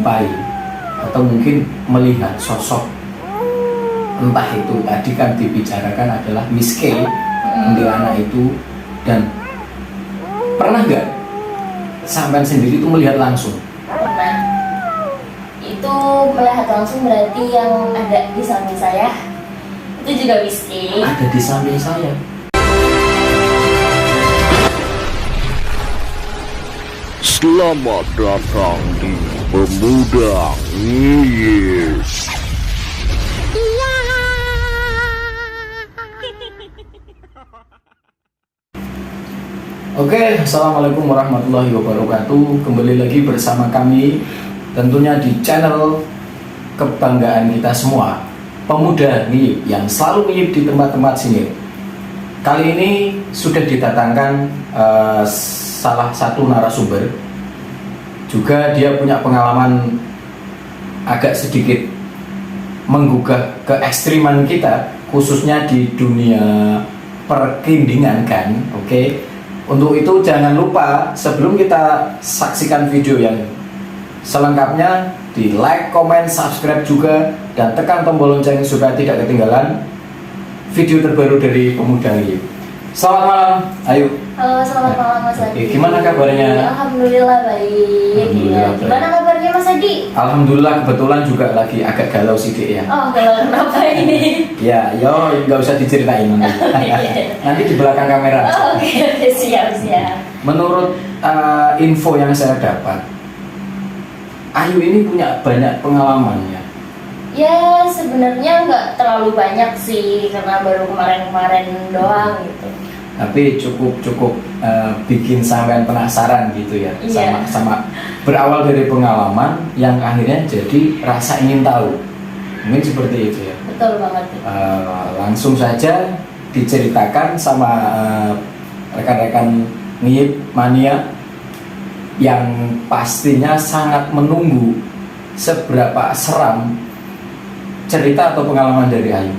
menjumpai atau mungkin melihat sosok, entah itu tadi kan dibicarakan adalah Miss K, kuntilanak itu, dan pernah nggak sampean sendiri itu melihat langsung? Pernah. Itu melihat langsung berarti yang ada di samping saya itu juga Miss K. Ada di samping saya. Selamat datang di Pemuda Ngiyis. Oke, assalamualaikum warahmatullahi wabarakatuh. Kembali lagi bersama kami, tentunya di channel kebanggaan kita semua, Pemuda Ngiyip, yang selalu ngiyip di tempat-tempat sini. Kali ini sudah didatangkan salah satu narasumber. Juga dia punya pengalaman agak sedikit menggugah keekstriman kita, khususnya di dunia perkindingan kan. Oke. Untuk itu jangan lupa sebelum kita saksikan video yang selengkapnya, di like, comment, subscribe juga, dan tekan tombol lonceng supaya tidak ketinggalan video terbaru dari Pemuda Ngiyip. Selamat malam, ayo. Halo, selamat malam Mas Adi. Gimana kabarnya? Alhamdulillah baik. Alhamdulillah baik. Gimana kabarnya Mas Adi? Alhamdulillah, kebetulan juga lagi agak galau sidik ya. Oh, galau kenapa ini? Ya, yo nggak usah diceritain nanti. Nanti di belakang kamera. Oh, oke, siap. Menurut info yang saya dapat, Ayu ini punya banyak pengalaman ya. Ya sebenarnya nggak terlalu banyak sih karena baru kemarin doang gitu. Tapi cukup bikin sampean penasaran gitu ya. Iya. Sama berawal dari pengalaman yang akhirnya jadi rasa ingin tahu. Mungkin seperti itu ya. Betul banget. Langsung saja diceritakan sama rekan-rekan Ngiyip Mania yang pastinya sangat menunggu seberapa seram cerita atau pengalaman dari Ayu.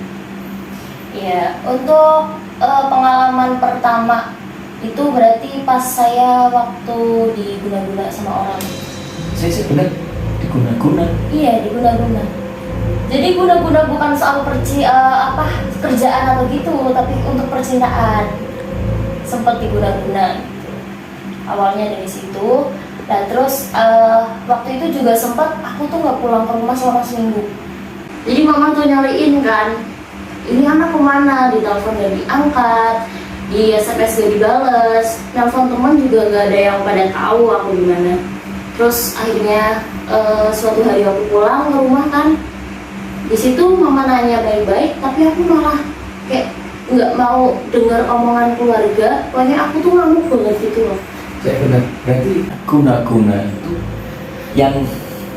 Iya, untuk pengalaman pertama itu berarti pas saya waktu diguna-guna sama orang. Saya benar diguna-guna. Iya, diguna-guna. Jadi guna-guna bukan soal kerjaan atau gitu, tapi untuk percintaan. Sempat diguna-guna. Awalnya dari situ, dan terus waktu itu juga sempat aku tuh nggak pulang ke rumah selama seminggu. Jadi mama tuh nyariin kan, ini anak kemana, ditelepon gak diangkat, di SMS gak dibales, nelfon teman juga gak ada yang pada tahu aku gimana. Terus akhirnya suatu hari aku pulang ke rumah kan, di situ mama nanya baik-baik, tapi aku malah kayak nggak mau dengar omongan keluarga, pokoknya aku tuh ngamuk banget gitu loh. Saya benar, berarti guna-guna itu yang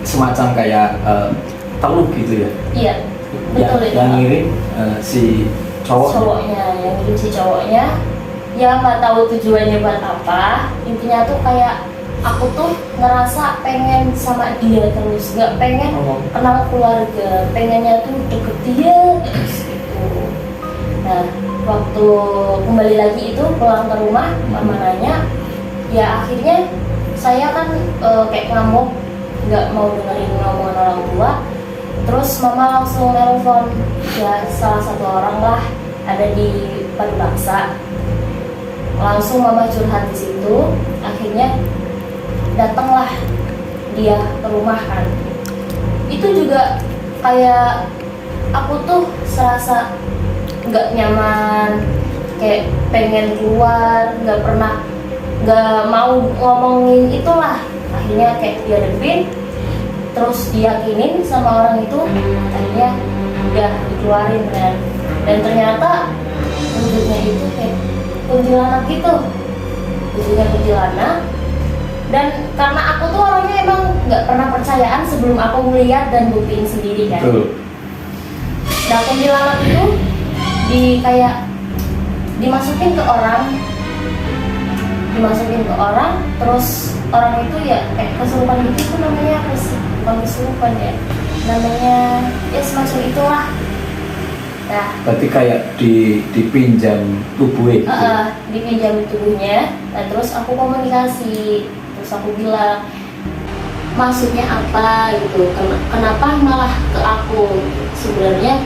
semacam kayak teluk gitu ya. Iya, betul itu. Yang ngirim si cowoknya, yang ngirim si cowoknya, ya nggak tahu tujuannya buat apa. Intinya tuh kayak aku tuh ngerasa pengen sama dia terus, nggak pengen kenal keluarga, pengennya tuh deket dia terus gitu. Nah, waktu kembali lagi itu pulang ke rumah, mama nanya, ya akhirnya saya kan kayak ngamuk, nggak mau dengerin omongan orang tua. Terus mama langsung nelfon ya salah satu orang lah, ada di Padubaksa. Langsung mama curhat di situ. Akhirnya datanglah dia ke rumah kan. Itu juga kayak aku tuh serasa nggak nyaman, kayak pengen keluar, nggak mau ngomongin itulah. Akhirnya kayak dia dihadapin, terus diyakinin sama orang itu, akhirnya udah dikeluarin kan. Dan ternyata wujudnya itu kayak kuntilanak gitu, wujudnya kuntilanak. Dan karena aku tuh orangnya emang nggak pernah percayaan sebelum aku melihat dan buktiin sendiri kan. Nah, kuntilanak itu dimasukin ke orang, terus orang itu ya kayak kesurupan gitu, itu namanya apa sih? Bukan kesurupan ya, namanya ya semacam itulah. Nah, berarti kayak dipinjam tubuhnya gitu. Dipinjam tubuhnya. Nah, terus aku komunikasi, terus aku bilang, maksudnya apa gitu, kenapa malah ke aku. Sebenarnya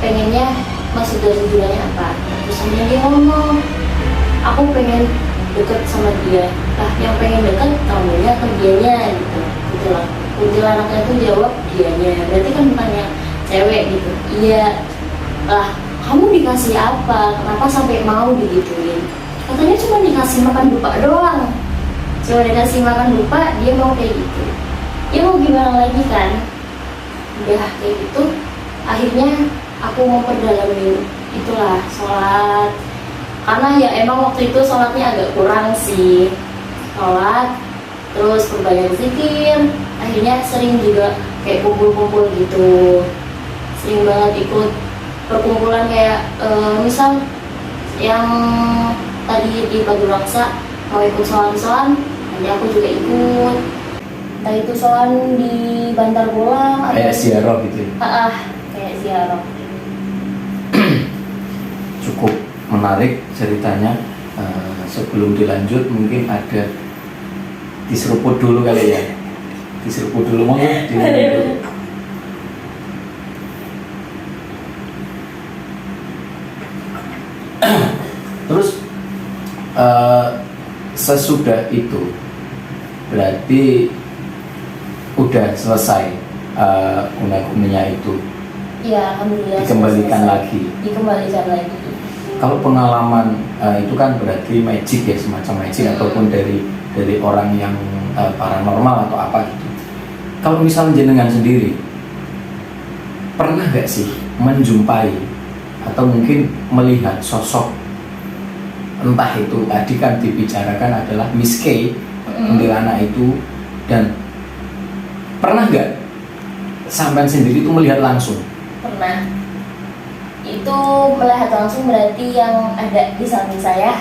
pengennya maksud dari tujuannya apa. Terus kemudian dia ngomong, aku pengen deket sama dia. Lah yang pengen deket kamunya atau dianya gitu. Itulah kuntilanaknya tuh jawab dianya, berarti kan bukannya cewek gitu. Iya. Lah kamu dikasih apa, kenapa sampai mau digituin? Katanya cuma dikasih makan dupa doang, cuma dikasih makan dupa dia mau kayak gitu. Ya mau gimana lagi kan, udah kayak gitu. Akhirnya aku memperdalam itulah sholat, karena ya emang waktu itu sholatnya agak kurang sih. Sholat terus perbanyak zikir, akhirnya sering juga kayak kumpul-kumpul gitu, sering banget ikut perkumpulan kayak misal yang tadi di Paduraksa mau ikut soal-soal, nanti aku juga ikut. Entah itu soal di Bantar Bolang atau Kayak ziarah gitu ya. Kayak ziarah. Cukup menarik ceritanya. Sebelum dilanjut mungkin ada diseruput dulu kali ya. Diseruput dulu mau dilanjut. Terus sesudah itu berarti udah selesai guna-gunanya itu. Iya, alhamdulillah. Dikembalikan selesai. lagi. Dikembalikan lagi. Kalau pengalaman itu kan berarti magic ya, semacam magic ataupun dari orang yang paranormal atau apa gitu. Kalau misalnya jenengan sendiri pernah gak sih menjumpai atau mungkin melihat sosok, entah itu tadi kan dibicarakan adalah Miss K, kuntilanak itu, dan pernah gak sampean sendiri itu melihat langsung? Pernah. Itu melihat langsung berarti yang ada di samping saya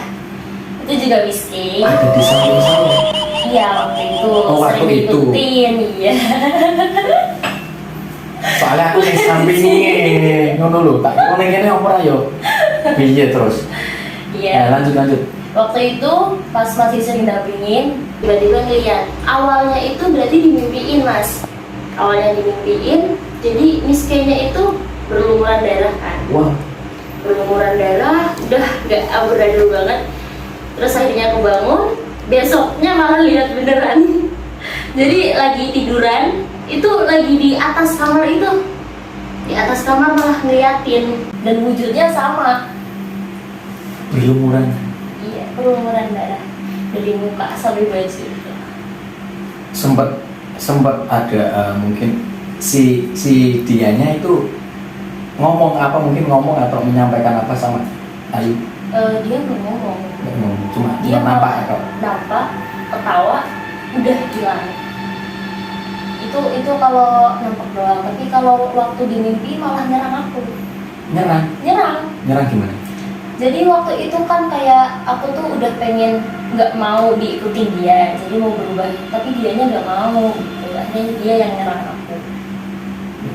itu juga Whiskey. Ada di samping saya? Iya, waktu itu waktu sering itu. ngikutin, iya. Soalnya aku di sampingnya ngono lho, tak kono kene ora yo. Piye terus? Iya. Lanjut. Waktu itu pas masih sering dampingin, tiba-tiba ngeliat. Awalnya itu berarti dimimpiin, Mas. Awalnya dimimpiin, jadi Miss K-nya itu berlumuran darah kan. Wah. Berlumuran darah, udah gak amburadul banget. Terus akhirnya aku bangun, besoknya malah lihat beneran. Jadi lagi tiduran, itu lagi di atas kamar itu. Di atas kamar malah ngeliatin, dan wujudnya sama. Berlumuran. Iya, berlumuran darah dari muka sampai baju itu. Sempat ada mungkin si dianya itu ngomong apa, mungkin ngomong atau menyampaikan apa sama Ayu? Dia nggak ngomong. Cuma Dia nampak atau nampak, ketawa, udah hilang. Itu kalau nampak doang, tapi kalau waktu di mimpi malah nyerang aku. nyerang gimana? Jadi waktu itu kan kayak aku tuh udah pengen nggak mau diikutin dia, jadi mau berubah, tapi dianya nggak mau. Gitu. Akhirnya dia yang nyerang aku.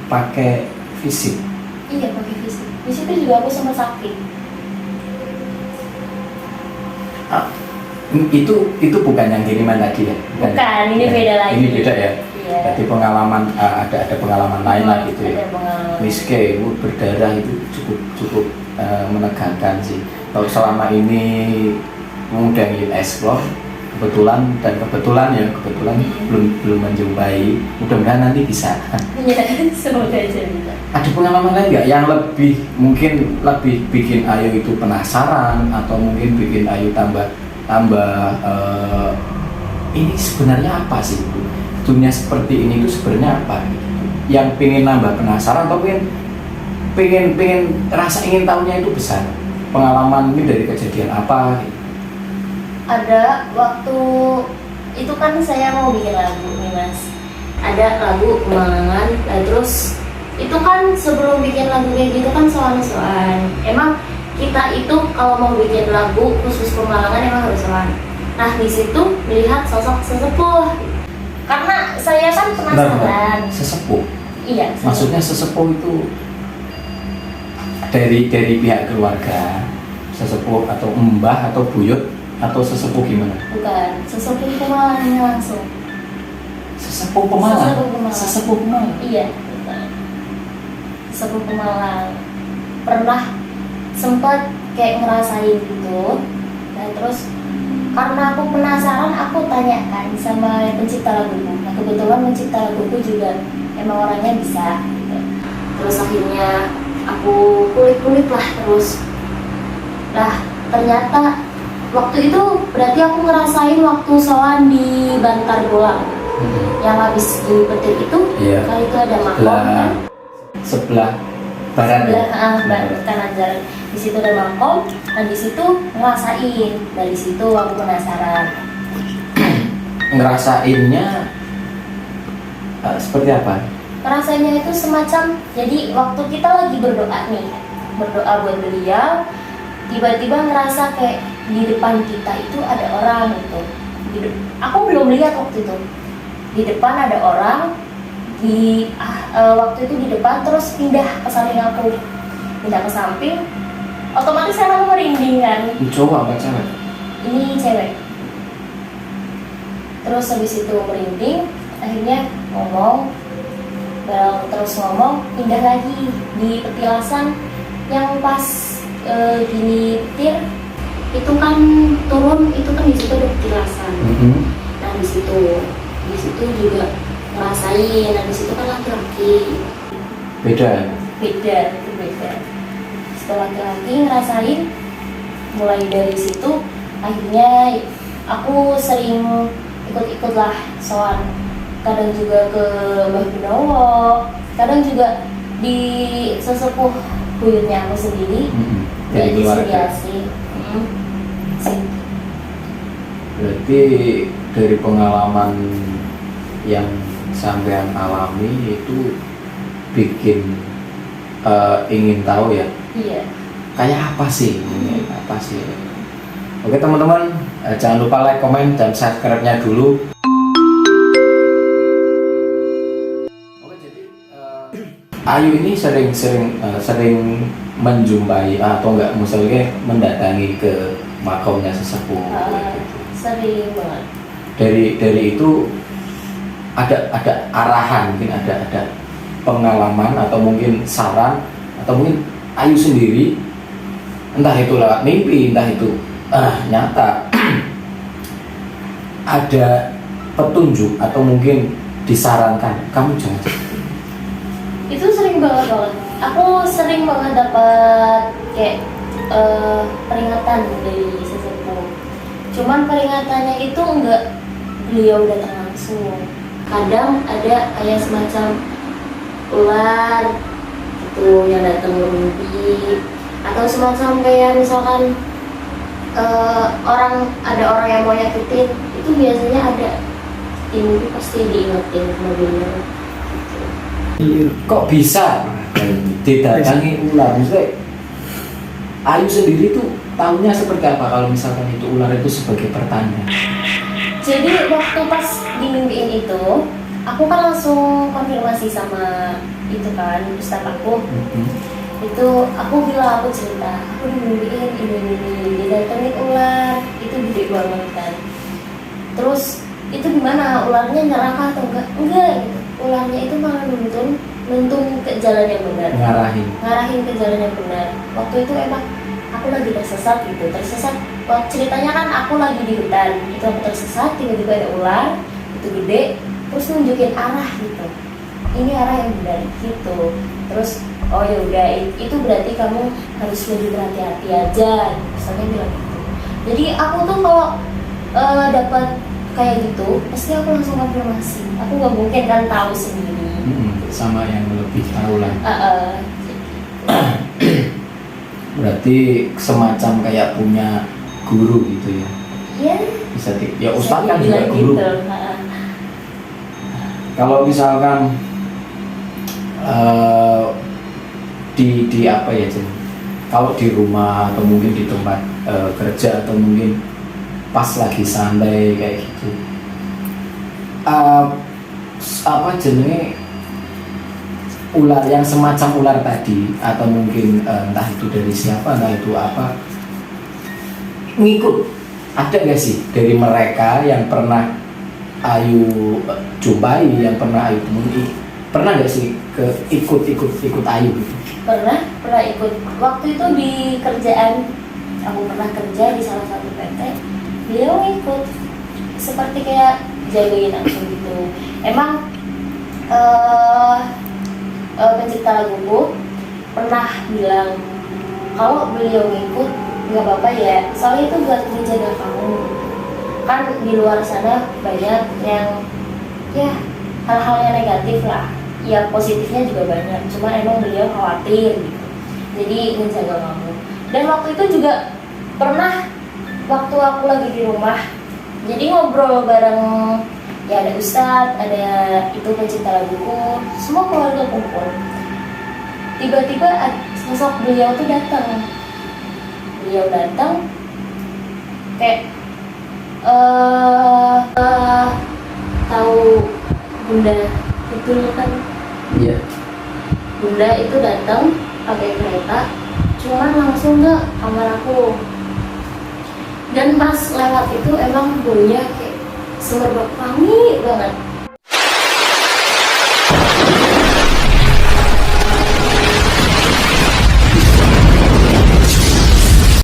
Pakai fisik? Iya, pakai fisik. Di situ juga aku sempat sakit. Itu bukan yang kiriman tadi ya? Bukan, ini beda lagi. Ini beda ya? Iya. Berarti pengalaman ada pengalaman lain lah gitu ya. Ada pengalaman. Miss K berdarah itu cukup menegangkan sih. Kalau selama ini udah explore kebetulan belum menjumpai, mudah-mudahan nanti bisa. Iya, semoga aja bisa. Ada pengalaman lain nggak yang mungkin lebih bikin Ayu itu penasaran atau mungkin bikin Ayu tambah ini sebenarnya apa sih, dunia seperti ini itu sebenarnya apa gitu. Yang pengen nambah penasaran atau pengen rasa ingin tahunya itu besar. Pengalaman ini dari kejadian apa gitu. Ada waktu itu kan saya mau bikin lagu nih, Mas. Ada lagu Kemalangan, terus itu kan sebelum bikin lagu kayak gitu kan soal-soal. Emang kita itu kalau mau bikin lagu khusus Kemalangan emang harus soal. Nah di situ melihat sosok sesepuh. Karena saya kan penasaran. Sesepuh? Iya. Maksudnya sesepuh itu dari pihak keluarga, sesepuh atau mbah atau buyut atau sesepuh gimana? Bukan, sesepuh Kemalangannya langsung. Sesepuh Pemalang. Sesepuh Pemalang. Sesepuh Pemalang. Iya, betul. Sesepuh Pemalang. Pernah sempat kayak ngerasain gitu. Nah terus karena aku penasaran, aku tanyakan sama pencipta laguku. Nah kebetulan pencipta laguku juga emang orangnya bisa gitu. Terus akhirnya aku kulik-kulik lah terus. Nah ternyata waktu itu berarti aku ngerasain waktu soal di Bantar Bolang yang habis di petir itu. Iya. Kali itu ada makom kan. Sebelah barat ya. Kanan jalan. Di situ ada makom, dan di situ ngerasain. Dari situ aku penasaran. Ngerasainnya seperti apa? Ngerasainnya itu semacam, jadi waktu kita lagi berdoa nih, berdoa buat beliau, tiba-tiba ngerasa kayak di depan kita itu ada orang gitu. Aku belum lihat waktu itu. Di depan ada orang, waktu itu di depan terus pindah ke samping aku, pindah ke samping. Otomatis kan aku merinding kan. Cowok apa cewek? Ini cewek. Terus habis itu merinding, akhirnya ngomong, terus ngomong, pindah lagi di petilasan yang pas gini petir itu kan turun, itu kan di situ ada petilasan. Nah di situ juga ngerasain. Nah di situ kan laki-laki. Beda. Itu beda. Setelah laki-laki ngerasain, mulai dari situ akhirnya aku sering ikut-ikut lah soal, kadang juga ke Mbah Gunowo, kadang juga di sesepuh buyutnya aku sendiri. Dari keluarga. Berarti dari pengalaman yang sampean alami itu bikin ingin tahu ya. Iya. Kayak apa sih? Apa sih? Oke teman-teman, jangan lupa like, komen, dan subscribe-nya dulu. Oke, jadi Ayu ini sering menjumpai atau enggak, misalnya mendatangi ke makamnya sesepuh. Sering banget. Dari itu ada arahan, mungkin ada pengalaman atau mungkin saran atau mungkin Ayu sendiri, entah itu lewat mimpi, entah itu nyata, ada petunjuk atau mungkin disarankan kamu jangan. Itu sering banget. Aku sering banget dapat kayak peringatan dari sesepuh. Cuman peringatannya itu enggak beliau datang langsung. Kadang ada kayak semacam ular itu yang datang bermimpi, atau semacam kayak misalkan ada orang yang mau nyakitin, itu biasanya ada di mimpi, pasti diingetin sama beliau. Kok bisa didatangi ular? Maksudnya Ayu sendiri tuh tahunya seperti apa kalau misalkan itu ular itu sebagai pertanda? Jadi waktu pas dimimpiin itu, aku kan langsung konfirmasi sama itu kan ustaz aku. Itu aku bilang, aku cerita, aku dimimpiin ini didatengin ular, itu gede banget kan. Terus itu gimana, ularnya nyerah atau enggak? Enggak gitu. Ularnya itu malah nuntun ke jalan yang benar, ngarahin ke jalan yang benar. Waktu itu emang aku lagi tersesat. Waktu ceritanya kan aku lagi di hutan, itu aku tersesat, tiba-tiba ada ular itu gede, terus nunjukin arah gitu, ini arah yang benar gitu. Terus oh ya udah, itu berarti kamu harus lebih berhati-hati aja, misalnya bilang gitu. Jadi aku tuh kalau dapat kayak gitu, pasti aku langsung konfirmasi. Aku nggak mungkin kan tahu sendiri. Sama yang lebih tahu lah. Berarti semacam kayak punya guru gitu ya? Iya. Bisa ya ustadz kan juga guru. Gitu. Kalau misalkan di apa ya Jen? Kalau di rumah atau mungkin di tempat kerja atau mungkin pas lagi santai kayak gitu, apa jenis ular yang semacam ular tadi atau mungkin entah itu dari siapa, entah itu apa, ngikut, ada gak sih dari mereka yang pernah Ayu jumpai, yang pernah Ayu temui, pernah nggak sih ikut Ayu gitu? Pernah ikut. Waktu itu di kerjaan, aku pernah kerja di salah satu PT, beliau ikut seperti kayak jagain aku gitu. Emang pencipta laguku pernah bilang kalau beliau ngikut nggak apa-apa ya, soalnya itu buat menjaga kamu. Kan di luar sana banyak yang ya hal-hal yang negatif lah, ya positifnya juga banyak, cuma emang beliau khawatir gitu, jadi menjaga kamu. Dan waktu itu juga pernah, waktu aku lagi di rumah, jadi ngobrol bareng, ya ada Ustadz, ada itu pencipta laguku, semua keluarga kumpul. Tiba-tiba sosok beliau tuh datang. Beliau datang kayak tahu Bunda itu kan? Iya. Bunda itu datang pakai kereta, cuman langsung ke kamar aku. Dan pas lewat itu emang baunya kayak semerbak wangi banget.